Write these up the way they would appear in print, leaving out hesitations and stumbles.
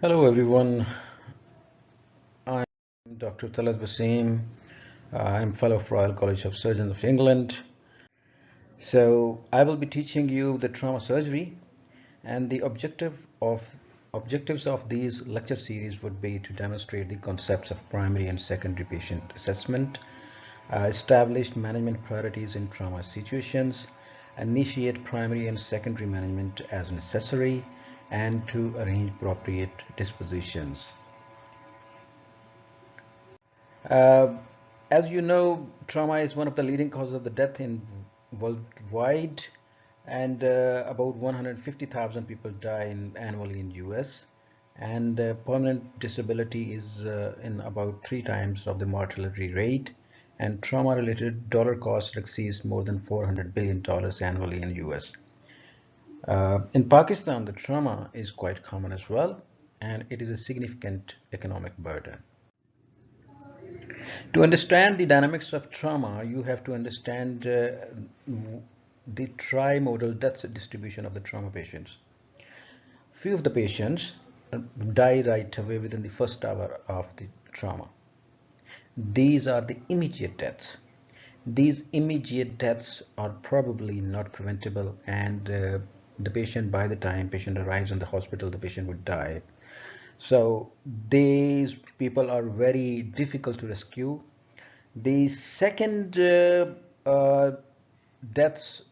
Hello everyone, I'm Dr. Talat Waseem. I'm fellow of Royal College of Surgeons of England. So I will be teaching you the trauma surgery, and the objectives of these lecture series would be to demonstrate the concepts of primary and secondary patient assessment, establish management priorities in trauma situations, initiate primary and secondary management as necessary, and to arrange appropriate dispositions. Uh, as you know, trauma is one of the leading causes of the death in worldwide, and about 150,000 people die annually in US, and permanent disability is in about 3 times of the mortality rate, and trauma-related dollar cost exceeds more than $400 billion annually in US. In Pakistan, the trauma is quite common as well, and it is a significant economic burden. To understand the dynamics of trauma, you have to understand the tri-modal death distribution of the trauma patients. Few of the patients die right away within the first hour of the trauma. These are the immediate deaths. These immediate deaths are probably not preventable, and the patient, by the time patient arrives in the hospital, the patient would die. So these people are very difficult to rescue. The second deaths,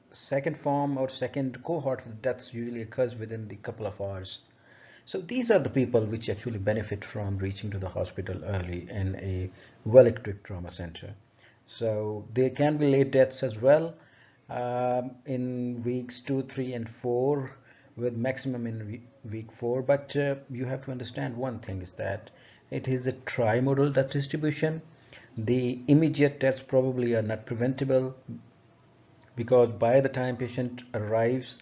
second form or second cohort of deaths usually occurs within the couple of hours. So these are the people which actually benefit from reaching to the hospital early in a well-equipped trauma center. So there can be late deaths as well in weeks 2, 3, and 4, with maximum in week 4. But you have to understand one thing is that it is a tri-modal death distribution. The immediate deaths probably are not preventable, because by the time patient arrives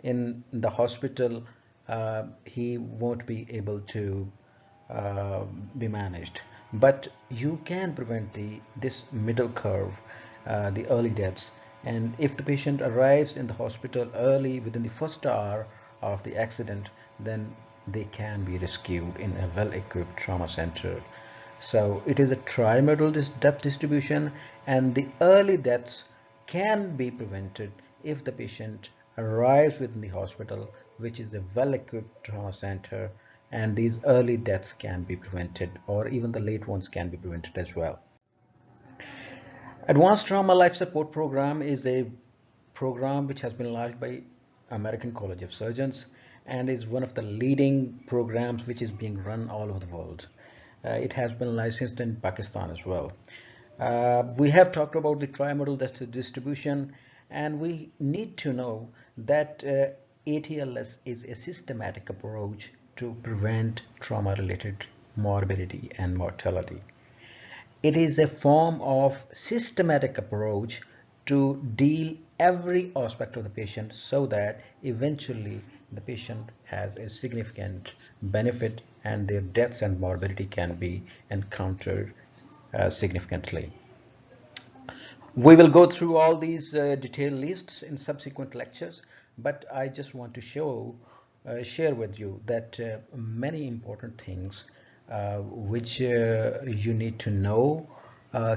in the hospital, he won't be able to be managed. But you can prevent this middle curve, the early deaths. And if the patient arrives in the hospital early, within the first hour of the accident, then they can be rescued in a well-equipped trauma center. So it is a trimodal death distribution, and the early deaths can be prevented if the patient arrives within the hospital, which is a well-equipped trauma center, and these early deaths can be prevented, or even the late ones can be prevented as well. Advanced Trauma Life Support Program is a program which has been launched by American College of Surgeons and is one of the leading programs which is being run all over the world. It has been licensed in Pakistan as well. We have talked about the trimodal distribution, and we need to know that ATLS is a systematic approach to prevent trauma-related morbidity and mortality. It is a form of systematic approach to deal every aspect of the patient so that eventually the patient has a significant benefit and their deaths and morbidity can be encountered significantly. We will go through all these detailed lists in subsequent lectures, but I just want to share with you that many important things which you need to know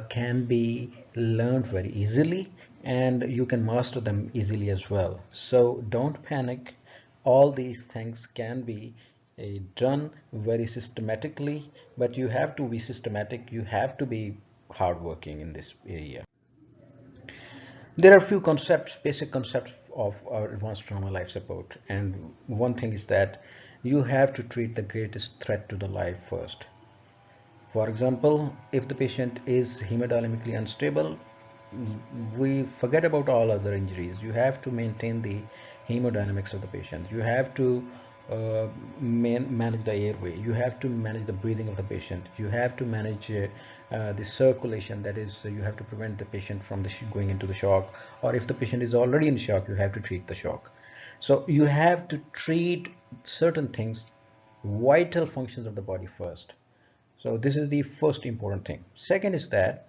can be learned very easily, and you can master them easily as well. So don't panic. All these things can be done very systematically, but you have to be systematic. You have to be hardworking in this area. There are a few concepts, basic concepts of our advanced trauma life support, and one thing is that you have to treat the greatest threat to the life first. For example, if the patient is hemodynamically unstable, we forget about all other injuries. You have to maintain the hemodynamics of the patient. You have to manage the airway. You have to manage the breathing of the patient. You have to manage the circulation. That is, you have to prevent the patient from going into the shock. Or if the patient is already in shock, you have to treat the shock. So you have to treat certain things, vital functions of the body first. So this is the first important thing. Second is that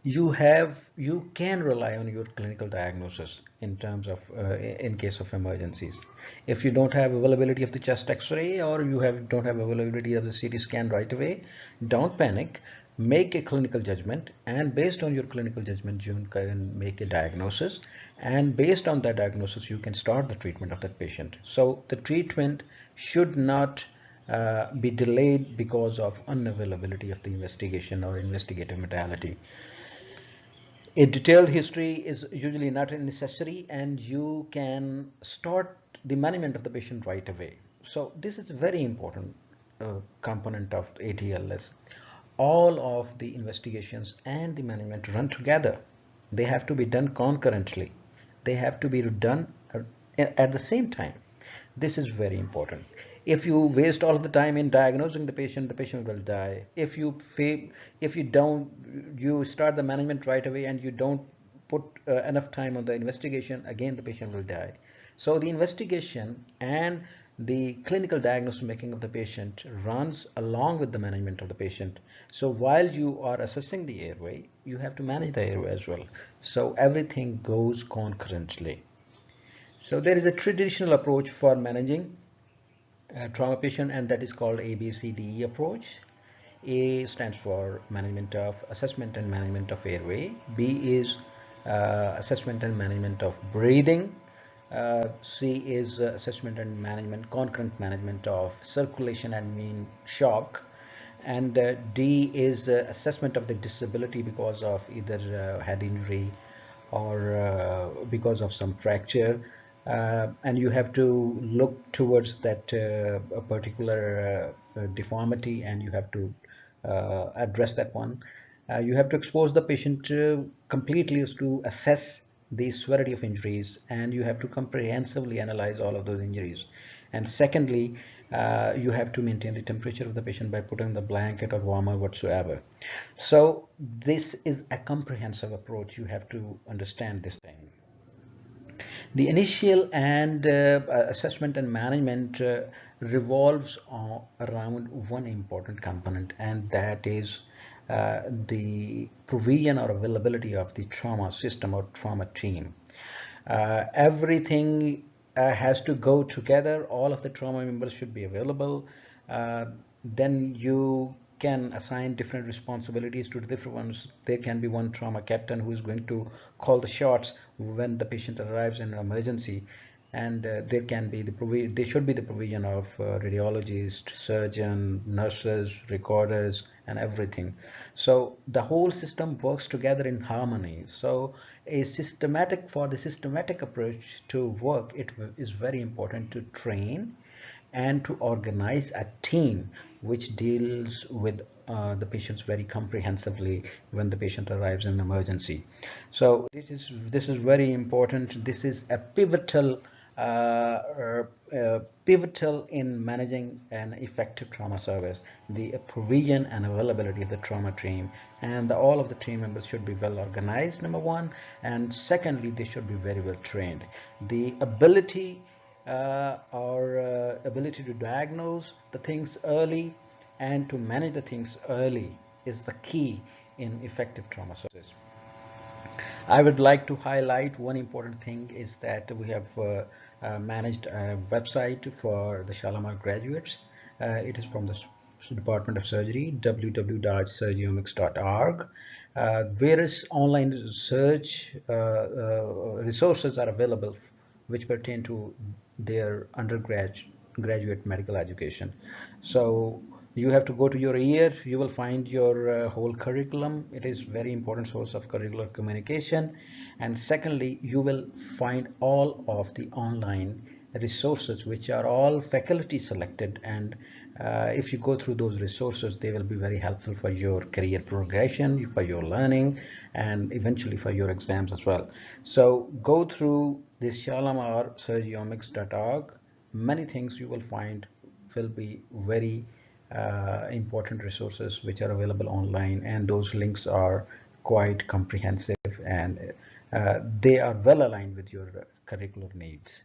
you can rely on your clinical diagnosis in terms of in case of emergencies. If you don't have availability of the chest x-ray, or you don't have availability of the CT scan right away, don't panic. Make a clinical judgment, and based on your clinical judgment you can make a diagnosis, and based on that diagnosis you can start the treatment of that patient. So the treatment should not be delayed because of unavailability of the investigation or investigative modality. A detailed history is usually not necessary, and you can start the management of the patient right away. So this is a very important component of ATLS. All of the investigations and the management run together. They have to be done concurrently. They have to be done at the same time. This is very important. If you waste all of the time in diagnosing the patient will die. If you fail, if you don't, you start the management right away and you don't put enough time on the investigation, again the patient will die. So the investigation and the clinical diagnosis making of the patient runs along with the management of the patient. So while you are assessing the airway, you have to manage the airway as well. So everything goes concurrently. So there is a traditional approach for managing trauma patient, and that is called ABCDE approach. A stands for management of assessment and management of airway. B is assessment and management of breathing. C is assessment and management, concurrent management of circulation and mean shock. And D is assessment of the disability because of either head injury or because of some fracture. And you have to look towards that a particular deformity, and you have to address that one. You have to expose the patient completely to assess the severity of injuries, and you have to comprehensively analyze all of those injuries. And secondly, you have to maintain the temperature of the patient by putting the blanket or warmer whatsoever. So this is a comprehensive approach. You have to understand this thing. The initial and assessment and management revolves around one important component, and that is the provision or availability of the trauma system or trauma team. Everything has to go together. All of the trauma members should be available. Then you can assign different responsibilities to the different ones. There can be one trauma captain who is going to call the shots when the patient arrives in an emergency, and there can be there should be the provision of radiologist, surgeon, nurses, recorders, and everything. So the whole system works together in harmony. So for the systematic approach to work, it is very important to train and to organize a team which deals with the patients very comprehensively when the patient arrives in an emergency. So this is very important. This is a pivotal in managing an effective trauma service. The provision and availability of the trauma team, and all of the team members should be well organized, number one, and secondly, they should be very well trained. The ability ability to diagnose the things early and to manage the things early is the key in effective trauma services. I would like to highlight one important thing is that we have managed a website for the Shalamar graduates. It is from the Department of Surgery, www.surgeomics.org. Various online research resources are available which pertain to their graduate medical education. So you have to go to your year, you will find your whole curriculum. It is very important source of curricular communication. And secondly, you will find all of the online resources which are all faculty selected, and if you go through those resources, they will be very helpful for your career progression, for your learning, and eventually for your exams as well. So go through this Shalamar surgeomics.org. Many things you will find will be very important resources which are available online, and those links are quite comprehensive, and they are well aligned with your curricular needs.